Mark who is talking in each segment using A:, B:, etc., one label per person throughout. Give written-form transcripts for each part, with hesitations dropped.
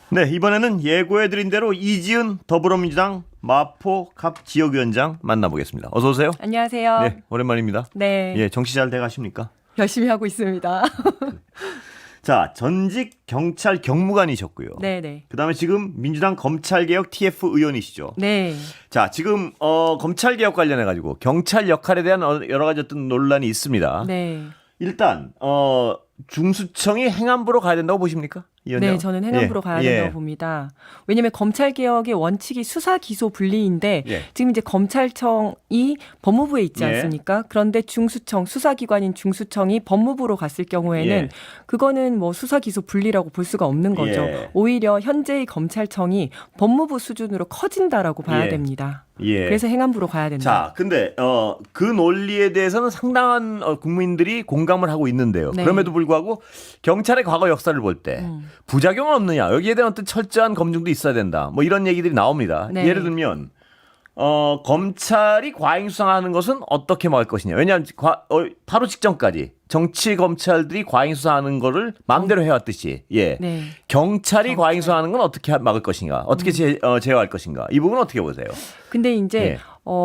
A: 네, 이번에는 예고해드린 대로 이지은 더불어민주당 마포 갑 지역위원장 만나보겠습니다. 어서 오세요.
B: 안녕하세요.
A: 네, 오랜만입니다.
B: 네.
A: 예, 정치 잘 돼가십니까?
B: 열심히 하고 있습니다.
A: 자, 전직 경찰 경무관이셨고요.
B: 네네.
A: 그다음에 지금 민주당 검찰개혁 TF 의원이시죠.
B: 네.
A: 자, 지금 검찰개혁 관련해 가지고 경찰 역할에 대한 여러 가지 어떤 논란이 있습니다.
B: 네.
A: 일단 중수청이 행안부로 가야 된다고 보십니까? 이 위원장?
B: 네, 저는 행안부로 가야 된다고 봅니다. 왜냐하면 검찰개혁의 원칙이 수사, 기소, 분리인데 지금 이제 검찰청이 법무부에 있지 않습니까? 그런데 중수청, 수사기관인 중수청이 법무부로 갔을 경우에는 그거는 뭐 수사, 기소, 분리라고 볼 수가 없는 거죠. 오히려 현재의 검찰청이 법무부 수준으로 커진다라고 봐야 됩니다. 그래서 행안부로 가야 된다.
A: 자, 근데 그 논리에 대해서는 상당한 국민들이 공감을 하고 있는데요.
B: 네.
A: 그럼에도 불구하고 경찰의 과거 역사를 볼 때 부작용은 없느냐, 여기에 대한 어떤 철저한 검증도 있어야 된다. 뭐 이런 얘기들이 나옵니다.
B: 네.
A: 예를 들면 검찰이 과잉 수사하는 것은 어떻게 막을 것이냐. 왜냐하면 바로 직전까지 정치 검찰들이 과잉 수사하는 거를 마음대로 해왔듯이
B: 네.
A: 경찰이 과잉 수사하는 건 어떻게 막을 것인가, 어떻게 제어할 것인가, 이 부분은 어떻게 보세요?
B: 근데 이제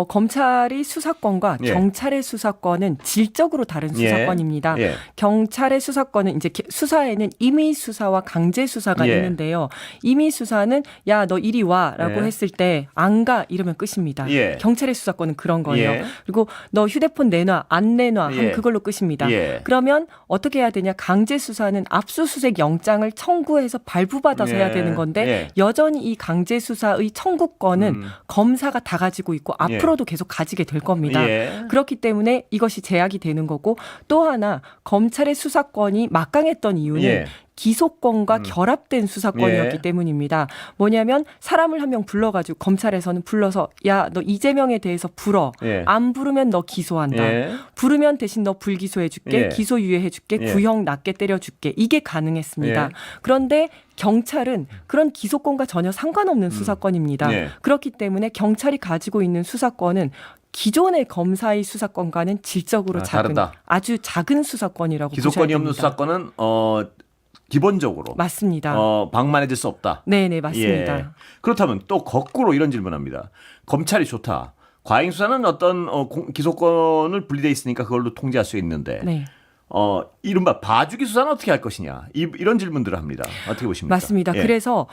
B: 검찰의 수사권과 경찰의 수사권은 질적으로 다른 수사권입니다. 경찰의 수사권은 이제 수사에는 임의 수사와 강제 수사가 있는데요. 임의 수사는 야, 너 이리 와라고 했을 때 안 가 이러면 끝입니다. 경찰의 수사권은 그런 거예요. 그리고 너 휴대폰 내놔 안 내놔 하면 그걸로 끝입니다. 그러면 어떻게 해야 되냐? 강제 수사는 압수수색 영장을 청구해서 발부받아서 해야 되는 건데 여전히 이 강제 수사의 청구권은 검사가 다 가지고 있고 앞으로도 계속 가지게 될 겁니다. 그렇기 때문에 이것이 제약이 되는 거고, 또 하나 검찰의 수사권이 막강했던 이유는 기소권과 결합된 수사권이었기 때문입니다. 뭐냐면 사람을 한 명 불러가지고 검찰에서는 불러서 야, 너 이재명에 대해서 불어. 안 부르면 너 기소한다. 부르면 대신 너 불기소해줄게. 기소유예해줄게. 구형 낮게 때려줄게. 이게 가능했습니다. 그런데 경찰은 그런 기소권과 전혀 상관없는 수사권입니다. 그렇기 때문에 경찰이 가지고 있는 수사권은 기존의 검사의 수사권과는 질적으로 작은,
A: 다르다.
B: 아주 작은 수사권이라고
A: 기소권이
B: 보셔야
A: 없는
B: 됩니다.
A: 수사권은 기본적으로
B: 맞습니다.
A: 방만해질 수 없다.
B: 네네, 맞습니다.
A: 그렇다면 또 거꾸로 이런 질문합니다. 검찰이 좋다. 과잉 수사는 어떤 기소권을 분리돼 있으니까 그걸로 통제할 수 있는데 이른바 봐주기 수사는 어떻게 할 것이냐, 이런 질문들을 합니다. 어떻게 보십니까?
B: 맞습니다. 그래서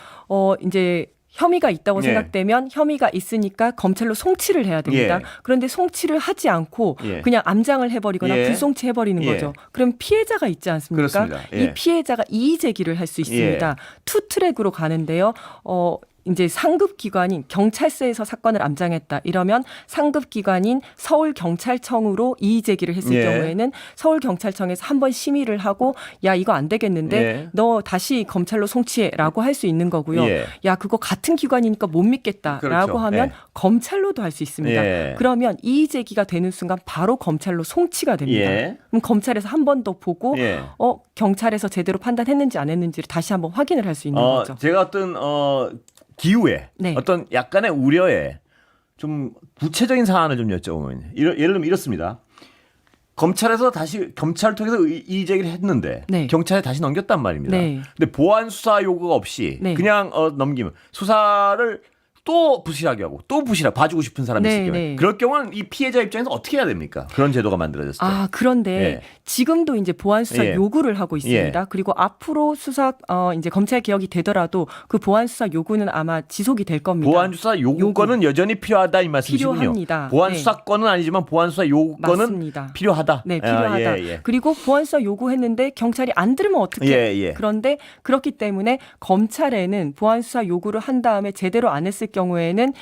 B: 이제 혐의가 있다고 생각되면 혐의가 있으니까 검찰로 송치를 해야 됩니다. 그런데 송치를 하지 않고 그냥 암장을 해버리거나 불송치해버리는 거죠. 그럼 피해자가 있지 않습니까?
A: 그렇습니다.
B: 이 피해자가 이의 제기를 할 수 있습니다. 투 트랙으로 가는데요. 이제 상급 기관인 경찰서에서 사건을 암장했다. 이러면 상급 기관인 서울경찰청으로 이의 제기를 했을 경우에는 서울경찰청에서 한번 심의를 하고 야, 이거 안 되겠는데 너 다시 검찰로 송치해라고 할 수 있는 거고요. 야, 그거 같은 기관이니까 못 믿겠다라고 하면 검찰로도 할 수 있습니다. 그러면 이의 제기가 되는 순간 바로 검찰로 송치가 됩니다. 그럼 검찰에서 한 번 더 보고 경찰에서 제대로 판단했는지 안 했는지를 다시 한번 확인을 할 수 있는 거죠.
A: 제가 어떤 기후에 어떤 약간의 우려에 좀 구체적인 사안을 좀 여쭤보면 예를 들면 이렇습니다. 검찰에서 다시 검찰을 통해서 이의 제기를 했는데 경찰에 다시 넘겼단 말입니다. 근데 보안 수사 요구가 없이 그냥 넘기면 수사를 또 부실하게 하고 또 부실하게 봐주고 싶은 사람이 있을 경우에 그럴 경우는 이 피해자 입장에서 어떻게 해야 됩니까? 그런 제도가 만들어졌을 때.
B: 그런데 지금도 이제 보안 수사 요구를 하고 있습니다. 그리고 앞으로 수사 이제 검찰 개혁이 되더라도 그 보안 수사 요구는 아마 지속이 될 겁니다.
A: 보안 수사 요구권은 여전히 필요하다 이 말씀이시군요.
B: 필요합니다.
A: 보안 수사권은 아니지만 보안 수사 요구권은
B: 맞습니다.
A: 필요하다.
B: 네, 필요하다. 그리고 보안 수사 요구했는데 경찰이 안 들으면 어떻게? 그런데 그렇기 때문에 검찰에는 보안 수사 요구를 한 다음에 제대로 안 했을 경우에는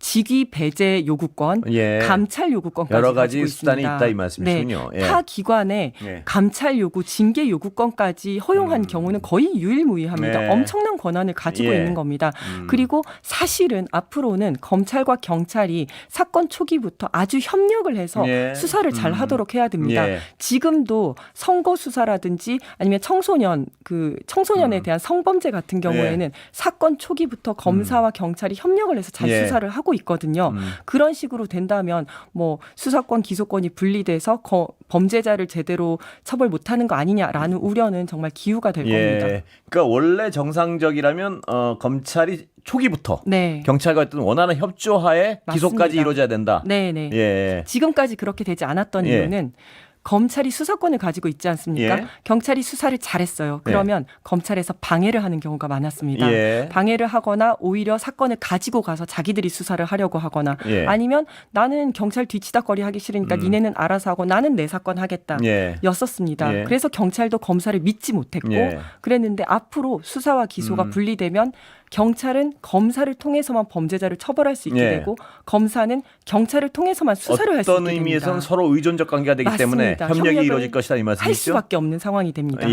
B: 직위 배제 요구권, 감찰 요구권까지
A: 여러 가지
B: 가지고
A: 수단이
B: 있습니다.
A: 있다 이 말씀이시군요.
B: 타 기관에 감찰 요구, 징계 요구권까지 허용한 경우는 거의 유일무이합니다. 엄청난 권한을 가지고 있는 겁니다. 그리고 사실은 앞으로는 검찰과 경찰이 사건 초기부터 아주 협력을 해서 수사를 잘 하도록 해야 됩니다. 지금도 선거 수사라든지 아니면 청소년에 대한 성범죄 같은 경우에는 사건 초기부터 검사와 경찰이 협력을 해서 잘 수사를 하고 하고 있거든요. 그런 식으로 된다면 뭐 수사권, 기소권이 분리돼서 범죄자를 제대로 처벌 못하는 거 아니냐라는 우려는 정말 기우가 될 겁니다.
A: 그러니까 원래 정상적이라면 검찰이 초기부터
B: 네.
A: 경찰과 어떤 원활한 협조하에
B: 맞습니다.
A: 기소까지 이루어져야 된다.
B: 네네.
A: 예.
B: 지금까지 그렇게 되지 않았던 이유는 검찰이 수사권을 가지고 있지 않습니까?
A: 예.
B: 경찰이 수사를 잘했어요. 그러면 검찰에서 방해를 하는 경우가 많았습니다.
A: 예.
B: 방해를 하거나 오히려 사건을 가지고 가서 자기들이 수사를 하려고 하거나 아니면 나는 경찰 뒤치다거리 하기 싫으니까 니네는 알아서 하고 나는 내 사건 하겠다 였었습니다. 그래서 경찰도 검사를 믿지 못했고 그랬는데 앞으로 수사와 기소가 분리되면 경찰은 검사를 통해서만 범죄자를 처벌할 수 있게 되고 검사는 경찰을 통해서만 수사를 할 수 있게 됩니다.
A: 어떤 의미에서는 서로 의존적 관계가 되기 때문에 협력이 이루어질 것이다 이 말씀이시죠?
B: 할 수밖에 없는 상황이 됩니다.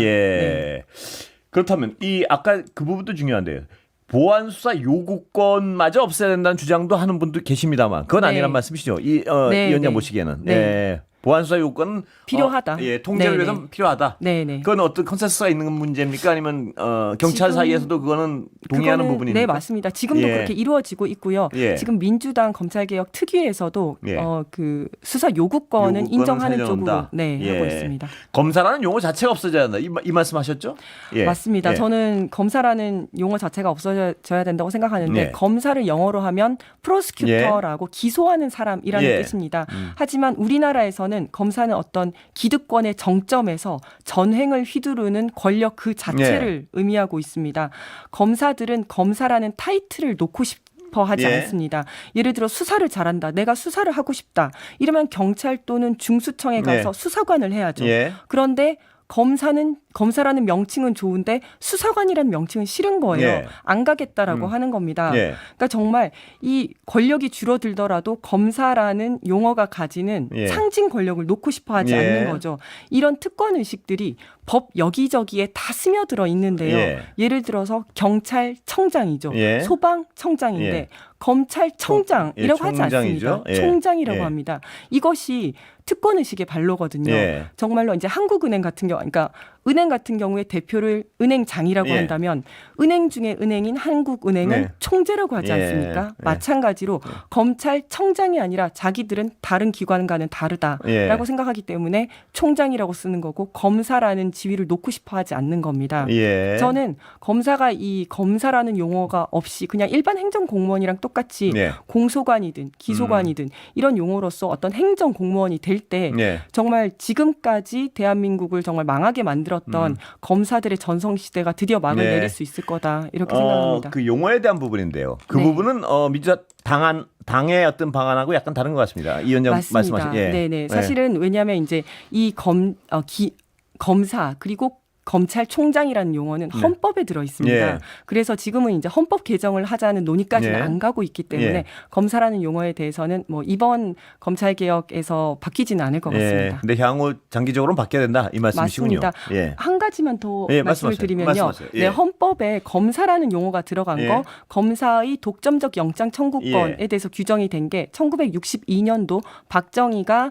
A: 그렇다면 이 아까 그 부분도 중요한데요. 보안 수사 요구권마저 없애야 된다는 주장도 하는 분도 계십니다만 그건 아니란 말씀이시죠? 이 위원장 보시기에는. 보안 수사 요건은
B: 필요하다.
A: 통제를 위해서는 필요하다.
B: 네네.
A: 그건 어떤 컨센서스가 있는 문제입니까? 아니면 경찰 사이에서도 그거는 동의하는 부분입니까?
B: 네, 맞습니다. 지금도 그렇게 이루어지고 있고요. 지금 민주당 검찰개혁 특위에서도 그 수사 요구권은 인정하는 쪽으로 하고 있습니다.
A: 검사라는 용어 자체가 없어져야 한다. 이 말씀하셨죠?
B: 맞습니다. 저는 검사라는 용어 자체가 없어져야 된다고 생각하는데 검사를 영어로 하면 프로스큐터라고 기소하는 사람이라는 뜻입니다. 하지만 우리나라에서는 검사는 어떤 기득권의 정점에서 전횡을 휘두르는 권력 그 자체를 의미하고 있습니다. 검사들은 검사라는 타이틀을 놓고 싶어 하지 않습니다. 예를 들어 수사를 잘한다. 내가 수사를 하고 싶다. 이러면 경찰 또는 중수청에 가서 수사관을 해야죠. 그런데 검사라는 명칭은 좋은데 수사관이라는 명칭은 싫은 거예요. 안 가겠다라고 하는 겁니다. 그러니까 정말 이 권력이 줄어들더라도 검사라는 용어가 가지는 상징 권력을 놓고 싶어 하지 않는 거죠. 이런 특권 의식들이 법 여기저기에 다 스며들어 있는데요. 예를 들어서 경찰청장이죠. 소방청장인데 검찰청장이라고 하지 않습니다. 총장이라고 합니다. 이것이 특권의식의 발로거든요. 정말로 이제 한국은행 같은 경우, 그러니까 은행 같은 경우에 대표를 은행장이라고 한다면 은행 중에 은행인 한국은행은 총재라고 하지 않습니까? 마찬가지로 검찰청장이 아니라 자기들은 다른 기관과는 다르다라고 생각하기 때문에 총장이라고 쓰는 거고 검사라는 지위를 놓고 싶어 하지 않는 겁니다. 저는 검사가 이 검사라는 용어가 없이 그냥 일반 행정공무원이랑 똑같이 공소관이든 기소관이든 이런 용어로서 어떤 행정공무원이 될 때 정말 지금까지 대한민국을 정말 망하게 만들었던 검사들의 전성시대가 드디어 막을 내릴 수 있을 거다 이렇게 생각합니다.
A: 그 용어에 대한 부분인데요. 그 부분은 민주당 당의 어떤 방안하고 약간 다른 것 같습니다. 이 위원장 말씀하신.
B: 네네. 사실은 왜냐하면 이제 이 검사 그리고 검찰총장이라는 용어는 헌법에 들어 있습니다. 그래서 지금은 이제 헌법 개정을 하자는 논의까지는 안 가고 있기 때문에 검사라는 용어에 대해서는 뭐 이번 검찰 개혁에서 바뀌지는 않을 것 같습니다.
A: 근데 향후 장기적으로는 바뀌어야 된다 이 말씀이시군요.
B: 맞습니다. 한 가지만 더 말씀을 드리면요. 헌법에 검사라는 용어가 들어간 거 검사의 독점적 영장 청구권에 대해서 규정이 된 게 1962년도 박정희가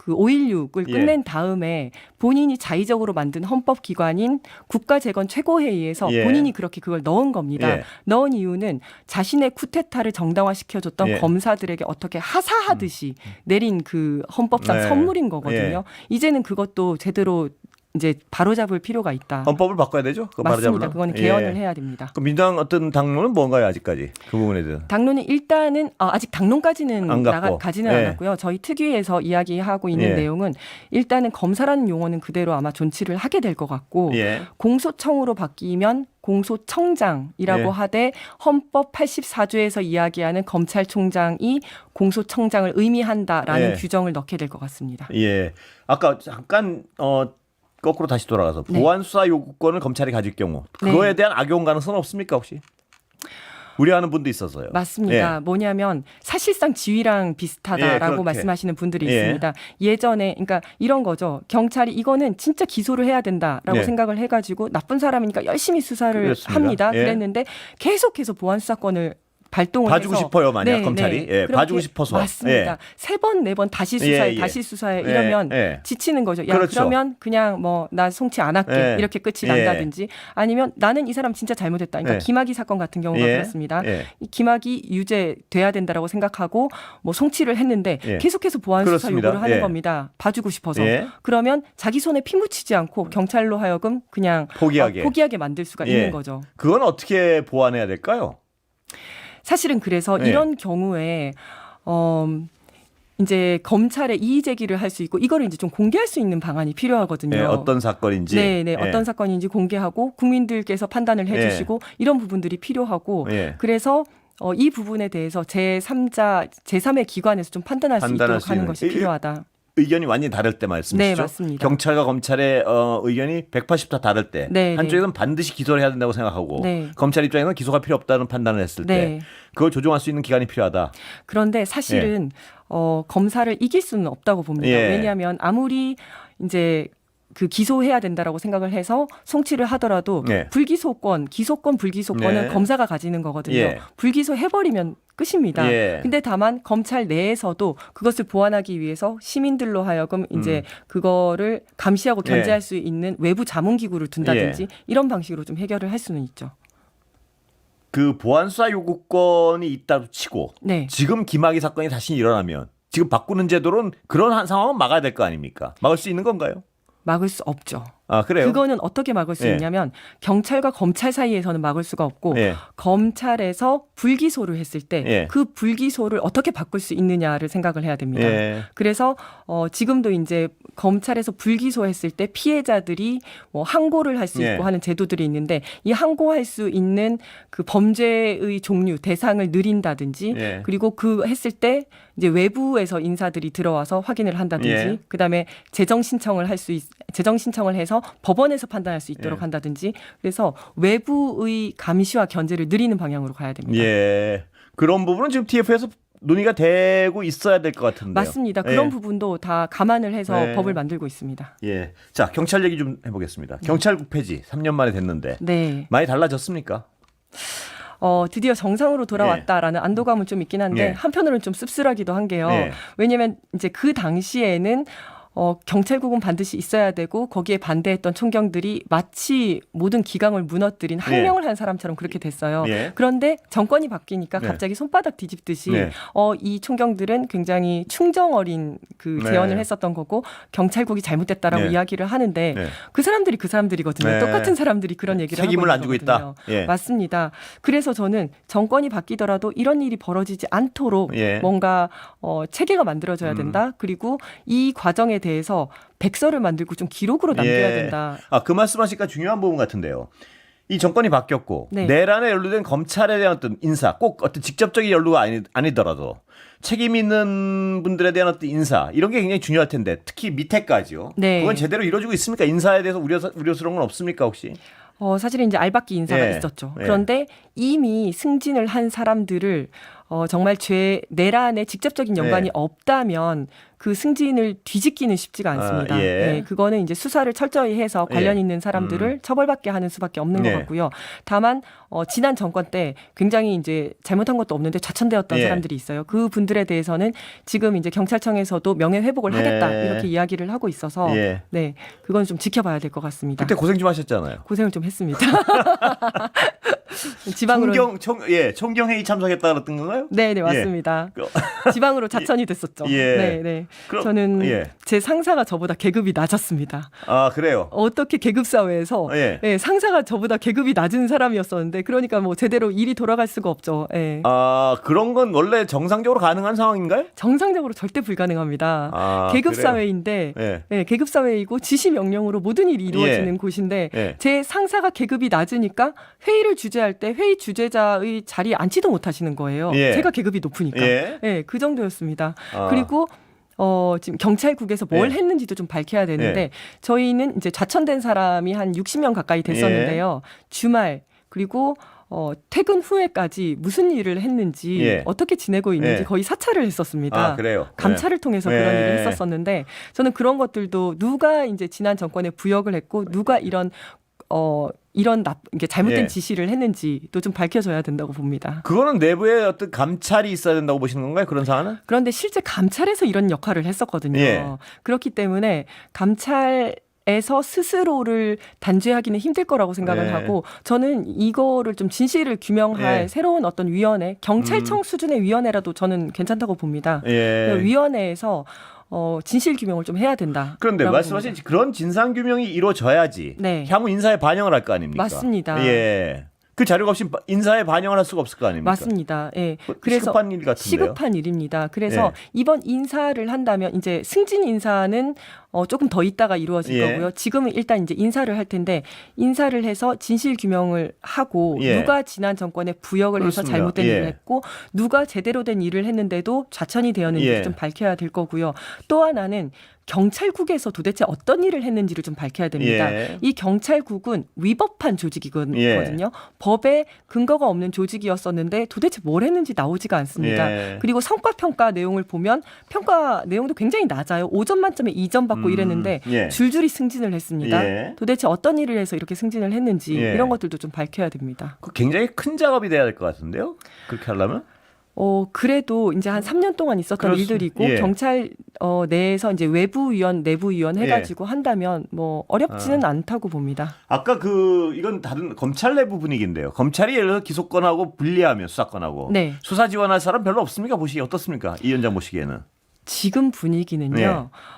B: 그 5.16을 끝낸 다음에 본인이 자의적으로 만든 헌법기관인 국가재건 최고회의에서 본인이 그렇게 그걸 넣은 겁니다. 넣은 이유는 자신의 쿠데타를 정당화시켜줬던 검사들에게 어떻게 하사하듯이 내린 그 헌법상 선물인 거거든요. 이제는 그것도 제대로 이제 바로잡을 필요가 있다.
A: 헌법을 바꿔야 되죠?
B: 맞습니다. 그건 개헌을 해야 됩니다.
A: 그럼 민주당 어떤 당론은 뭔가요 아직까지 그 부분에 대해서?
B: 당론은 일단은 아직 당론까지는 가지는 않았고요. 저희 특위에서 이야기하고 있는 내용은 일단은 검사라는 용어는 그대로 아마 존치를 하게 될 것 같고 공소청으로 바뀌면 공소청장이라고 하되 헌법 84조에서 이야기하는 검찰총장이 공소청장을 의미한다라는 규정을 넣게 될 것 같습니다.
A: 아까 잠깐 거꾸로 다시 돌아가서 보안 수사 요구권을 검찰이 가질 경우 그거에 대한 악용 가능성은 없습니까 혹시? 우려하는 분도 있어서요.
B: 맞습니다. 뭐냐면 사실상 지휘랑 비슷하다라고 말씀하시는 분들이 있습니다. 예전에 그러니까 이런 거죠. 경찰이 이거는 진짜 기소를 해야 된다라고 생각을 해가지고 나쁜 사람이니까 열심히 수사를 합니다. 그랬는데 계속해서 보안 수사권을 발동을
A: 봐주고
B: 해서
A: 싶어요, 만약 검찰이. 예, 봐주고 싶어서.
B: 맞습니다.
A: 예.
B: 3번, 4번 다시 수사해, 다시 수사해 이러면 지치는 거죠. 야,
A: 그렇죠.
B: 그러면 그냥 뭐 나 송치 안 할게 이렇게 끝이 난다든지 아니면 나는 이 사람 진짜 잘못했다. 그러니까 김학의 사건 같은 경우가 그렇습니다. 이 김학의 유죄돼야 된다라고 생각하고 뭐 송치를 했는데 계속해서 보안 수사 요구를 하는 겁니다. 봐주고 싶어서. 그러면 자기 손에 피 묻히지 않고 경찰로 하여금 그냥 포기하게 만들 수가 있는 거죠.
A: 그건 어떻게 보완해야 될까요?
B: 사실은 그래서 이런 경우에 이제 검찰에 이의 제기를 할 수 있고 이거를 이제 좀 공개할 수 있는 방안이 필요하거든요.
A: 어떤 사건인지.
B: 네, 어떤 사건인지 공개하고 국민들께서 판단을 해주시고 이런 부분들이 필요하고 그래서 이 부분에 대해서 제3의 기관에서 좀 판단할 수 있도록 하는 것이 필요하다.
A: 의견이 완전히 다를 때 말씀이시죠?
B: 네, 맞습니다.
A: 경찰과 검찰의 의견이 180도 다를 때 한쪽에서는 반드시 기소를 해야 된다고 생각하고 검찰 입장에서는 기소가 필요 없다는 판단을 했을 때 그걸 조정할 수 있는 기관이 필요하다.
B: 그런데 사실은 검사를 이길 수는 없다고 봅니다. 왜냐하면 아무리 이제 그 기소해야 된다라고 생각을 해서 송치를 하더라도 기소권, 불기소권은 검사가 가지는 거거든요. 불기소 해버리면 끝입니다. 근데 다만 검찰 내에서도 그것을 보완하기 위해서 시민들로 하여금 이제 그거를 감시하고 견제할 수 있는 외부 자문기구를 둔다든지 이런 방식으로 좀 해결을 할 수는 있죠.
A: 그 보안수사 요구권이 있다고 치고 지금 김학의 사건이 다시 일어나면 지금 바꾸는 제도로는 그런 상황은 막아야 될 거 아닙니까? 막을 수 있는 건가요?
B: 막을 수 없죠.
A: 아, 그래요?
B: 그거는 어떻게 막을 수 있냐면 경찰과 검찰 사이에서는 막을 수가 없고 검찰에서 불기소를 했을 때 그 불기소를 어떻게 바꿀 수 있느냐를 생각을 해야 됩니다. 그래서 지금도 이제 검찰에서 불기소했을 때 피해자들이 뭐 항고를 할 수 있고 하는 제도들이 있는데 이 항고할 수 있는 그 범죄의 종류 대상을 늘린다든지 그리고 그 했을 때 이제 외부에서 인사들이 들어와서 확인을 한다든지 그다음에 재정 신청을 해서 법원에서 판단할 수 있도록 한다든지 그래서 외부의 감시와 견제를 늘리는 방향으로 가야 됩니다.
A: 그런 부분은 지금 TF에서 논의가 되고 있어야 될 것 같은데요.
B: 맞습니다. 그런 부분도 다 감안을 해서 법을 만들고 있습니다.
A: 자, 경찰 얘기 좀 해보겠습니다. 경찰국 폐지 3년 만에 됐는데 많이 달라졌습니까?
B: 드디어 정상으로 돌아왔다라는 안도감은 좀 있긴 한데 한편으로는 좀 씁쓸하기도 한 게요. 왜냐하면 이제 그 당시에는 경찰국은 반드시 있어야 되고 거기에 반대했던 총경들이 마치 모든 기강을 무너뜨린 항명을 한 사람처럼 그렇게 됐어요. 그런데 정권이 바뀌니까 갑자기 손바닥 뒤집듯이 이 총경들은 굉장히 충정 어린 그 재언을 했었던 거고 경찰국이 잘못됐다라고 이야기를 하는데 그 사람들이거든요. 똑같은 사람들이 그런 얘기를 하고
A: 책임을
B: 있는
A: 안 주고 있다.
B: 맞습니다. 그래서 저는 정권이 바뀌더라도 이런 일이 벌어지지 않도록 뭔가 체계가 만들어져야 된다. 그리고 이 과정에 대해서 백서를 만들고 좀 기록으로 남겨야 된다.
A: 그 말씀하시니까 중요한 부분 같은데요. 이 정권이 바뀌었고 내란에 연루된 검찰에 대한 어떤 인사, 꼭 어떤 직접적인 연루가 아니더라도 책임 있는 분들에 대한 어떤 인사 이런 게 굉장히 중요할 텐데 특히 밑에까지요. 그건 제대로 이루어지고 있습니까? 인사에 대해서 우려스러운 건 없습니까 혹시?
B: 사실은 이제 알박기 인사가 있었죠. 그런데 이미 승진을 한 사람들을 정말 내란에 직접적인 연관이 없다면 그 승진을 뒤집기는 쉽지가 않습니다. 그거는 이제 수사를 철저히 해서 관련 있는 사람들을 처벌받게 하는 수밖에 없는 것 같고요. 다만 지난 정권 때 굉장히 이제 잘못한 것도 없는데 좌천되었던 사람들이 있어요. 그 분들에 대해서는 지금 이제 경찰청에서도 명예 회복을 하겠다 이렇게 이야기를 하고 있어서 그건 좀 지켜봐야 될 것 같습니다.
A: 그때 고생 좀 하셨잖아요.
B: 고생을 좀 했습니다. 지방으로
A: 총경회의 참석했다 그랬던 건가요?
B: 네, 맞습니다. 지방으로 자천이 됐었죠. 저는 제 상사가 저보다 계급이 낮았습니다.
A: 아, 그래요?
B: 어떻게 계급 사회에서 상사가 저보다 계급이 낮은 사람이었었는데 그러니까 뭐 제대로 일이 돌아갈 수가 없죠.
A: 그런 건 원래 정상적으로 가능한 상황인가요?
B: 정상적으로 절대 불가능합니다. 계급 사회인데 계급 사회이고 지시 명령으로 모든 일이 이루어지는 곳인데 제 상사가 계급이 낮으니까 회의를 주재할 때 회의 주재자의 자리에 앉지도 못하시는 거예요. 제가 계급이 높으니까. 그 정도였습니다. 그리고 지금 경찰국에서 뭘 했는지도 좀 밝혀야 되는데 저희는 이제 좌천된 사람이 한 60명 가까이 됐었는데요. 주말 그리고 퇴근 후에까지 무슨 일을 했는지 어떻게 지내고 있는지 거의 사찰을 했었습니다.
A: 그래요?
B: 감찰을 통해서 그런 일을 했었었는데 저는 그런 것들도 누가 이제 지난 정권에 부역을 했고 누가 이런 이런 이게 잘못된
A: 예.
B: 지시를 했는지도 좀 밝혀져야 된다고 봅니다.
A: 그거는 내부에 어떤 감찰이 있어야 된다고 보시는 건가요? 그런 사안은?
B: 그런데 실제 감찰에서 이런 역할을 했었거든요.
A: 예.
B: 그렇기 때문에 감찰에서 스스로를 단죄하기는 힘들 거라고 생각을
A: 예.
B: 하고 저는 이거를 좀 진실을 규명할
A: 예.
B: 새로운 어떤 위원회, 경찰청 수준의 위원회라도 저는 괜찮다고 봅니다.
A: 예.
B: 위원회에서 진실 규명을 좀 해야 된다.
A: 그런데 말씀하신 그런 진상 규명이 이루어져야지
B: 네.
A: 향후 인사에 반영을 할 거 아닙니까?
B: 맞습니다.
A: 예. 그 자료가 없이 인사에 반영을 할 수가 없을 거 아닙니까?
B: 맞습니다. 예.
A: 그래서 시급한 일 같은데요.
B: 시급한 일입니다. 그래서
A: 예.
B: 이번 인사를 한다면 이제 승진 인사는 조금 더 있다가 이루어질
A: 예.
B: 거고요. 지금은 일단 이제 인사를 할 텐데 인사를 해서 진실 규명을 하고
A: 예.
B: 누가 지난 정권에 부역을
A: 그렇습니다.
B: 해서 잘못된
A: 예.
B: 일을 했고 누가 제대로 된 일을 했는데도 좌천이 되었는지를
A: 예.
B: 좀 밝혀야 될 거고요. 또 하나는 경찰국에서 도대체 어떤 일을 했는지를 좀 밝혀야 됩니다.
A: 예.
B: 이 경찰국은 위법한 조직이거든요.
A: 예.
B: 법에 근거가 없는 조직이었었는데 도대체 뭘 했는지 나오지가 않습니다.
A: 예.
B: 그리고 성과평가 내용을 보면 평가 내용도 굉장히 낮아요. 5점 만점에 2점 받고 이랬는데
A: 예.
B: 줄줄이 승진을 했습니다.
A: 예.
B: 도대체 어떤 일을 해서 이렇게 승진을 했는지
A: 예.
B: 이런 것들도 좀 밝혀야 됩니다.
A: 그 굉장히 큰 작업이 돼야 될 것 같은데요. 그렇게 하려면?
B: 그래도 이제 한 3년 동안 있었던 일들이고
A: 예.
B: 경찰 내에서 이제 외부위원, 내부위원 해가지고
A: 예.
B: 한다면 뭐 어렵지는 않다고 봅니다.
A: 아까 이건 다른 검찰 내부 분위기인데요. 검찰이 예를 들어 기소권하고 분리하면 수사권하고
B: 네.
A: 수사 지원할 사람 별로 없습니까? 보시기 어떻습니까? 이 위원장 보시기에는.
B: 지금 분위기는요.
A: 예.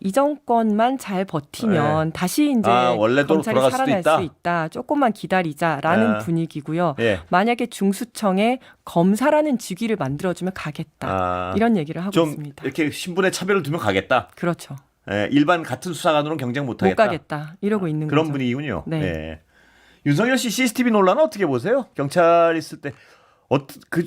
B: 이 정권만 잘 버티면 다시 이제
A: 원래대로
B: 검찰이
A: 돌아갈
B: 살아날
A: 수도
B: 수 있다. 조금만 기다리자라는 분위기고요.
A: 예.
B: 만약에 중수청에 검사라는 직위를 만들어주면 가겠다. 이런 얘기를 하고
A: 좀
B: 있습니다.
A: 이렇게 신분의 차별을 두면 가겠다.
B: 그렇죠.
A: 예, 일반 같은 수사관으로는 경쟁
B: 못
A: 못하겠다.
B: 가겠다. 이러고 있는
A: 그런
B: 거죠.
A: 분위기군요.
B: 네.
A: 예. 윤석열 씨 CCTV 논란은 어떻게 보세요? 경찰 있을 때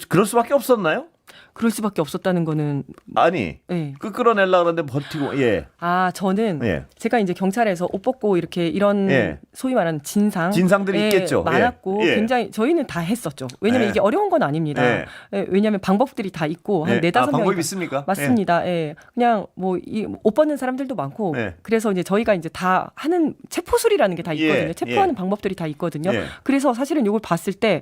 A: 그럴 수밖에 없었나요?
B: 그럴 수밖에 없었다는 거는
A: 아니
B: 네.
A: 끌어내려고 하는데 버티고 예.
B: 저는
A: 예.
B: 제가 이제 경찰에서 옷 벗고 이렇게 이런
A: 예.
B: 소위 말하는 진상들이
A: 있겠죠.
B: 많았고
A: 예.
B: 굉장히 저희는 다 했었죠. 왜냐하면
A: 예.
B: 이게 어려운 건 아닙니다.
A: 예.
B: 왜냐하면 방법들이 다 있고 한
A: 예.
B: 네다섯 명이
A: 방법이 있습니까?
B: 맞습니다. 예. 그냥 뭐 옷 벗는 사람들도 많고
A: 예.
B: 그래서 이제 저희가 이제 다 하는 체포술이라는 게 다 있거든요.
A: 예.
B: 체포하는
A: 예.
B: 방법들이 다 있거든요.
A: 예.
B: 그래서 사실은 이걸 봤을 때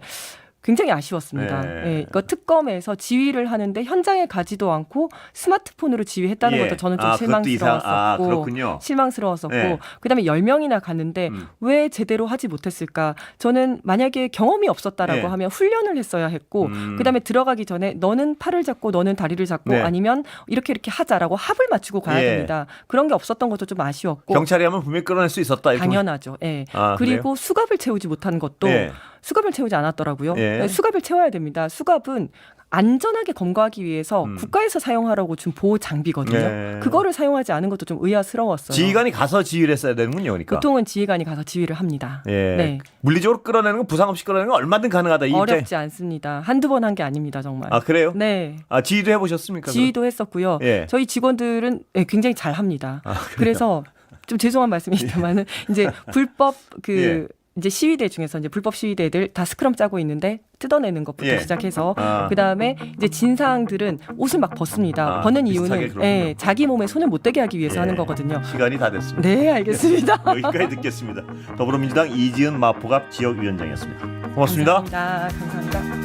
B: 굉장히 아쉬웠습니다.
A: 예.
B: 그러니까 특검에서 지휘를 하는데 현장에 가지도 않고 스마트폰으로 지휘했다는
A: 예.
B: 것도 저는 좀
A: 그것도
B: 실망스러웠었고
A: 그렇군요.
B: 실망스러웠었고
A: 예.
B: 그다음에 10명이나 갔는데 왜 제대로 하지 못했을까? 저는 만약에 경험이 없었다라고
A: 예.
B: 하면 훈련을 했어야 했고 그다음에 들어가기 전에 너는 팔을 잡고 너는 다리를 잡고
A: 네.
B: 아니면 이렇게 하자라고 합을 맞추고 가야
A: 예.
B: 됩니다. 그런 게 없었던 것도 좀 아쉬웠고
A: 경찰이 하면 분명히 끌어낼 수 있었다. 이렇게
B: 당연하죠. 예.
A: 그래요?
B: 그리고 수갑을 채우지 못한 것도
A: 예.
B: 수갑을 채우지 않았더라고요.
A: 예.
B: 수갑을 채워야 됩니다. 수갑은 안전하게 검거하기 위해서 국가에서 사용하라고 준 보호 장비거든요.
A: 예.
B: 그거를 사용하지 않은 것도 좀 의아스러웠어요.
A: 지휘관이 가서 지휘를 했어야 되는군요. 그러니까.
B: 보통은 지휘관이 가서 지휘를 합니다.
A: 예.
B: 네.
A: 물리적으로 끌어내는 건 부상 없이 끌어내는 건 얼마든 가능하다. 이
B: 어렵지 않습니다. 한두 번 한 게 아닙니다. 정말.
A: 그래요?
B: 네.
A: 지휘도 해보셨습니까?
B: 지휘도 했었고요.
A: 예.
B: 저희 직원들은 굉장히 잘 합니다. 그래서 좀 죄송한 말씀이지만은 이제 불법
A: 예.
B: 이제 시위대 중에서 이제 불법 시위대들 다 스크럼 짜고 있는데 뜯어내는 것부터
A: 예.
B: 시작해서 그다음에 이제 진상들은 옷을 막 벗습니다. 벗는
A: 비슷하게
B: 이유는
A: 그렇군요.
B: 자기 몸에 손을 못 대게 하기 위해서 하는 거거든요.
A: 시간이 다 됐습니다.
B: 네, 알겠습니다.
A: 여기까지 듣겠습니다. 더불어민주당 이지은 마포갑 지역위원장이었습니다. 고맙습니다.
B: 감사합니다. 감사합니다.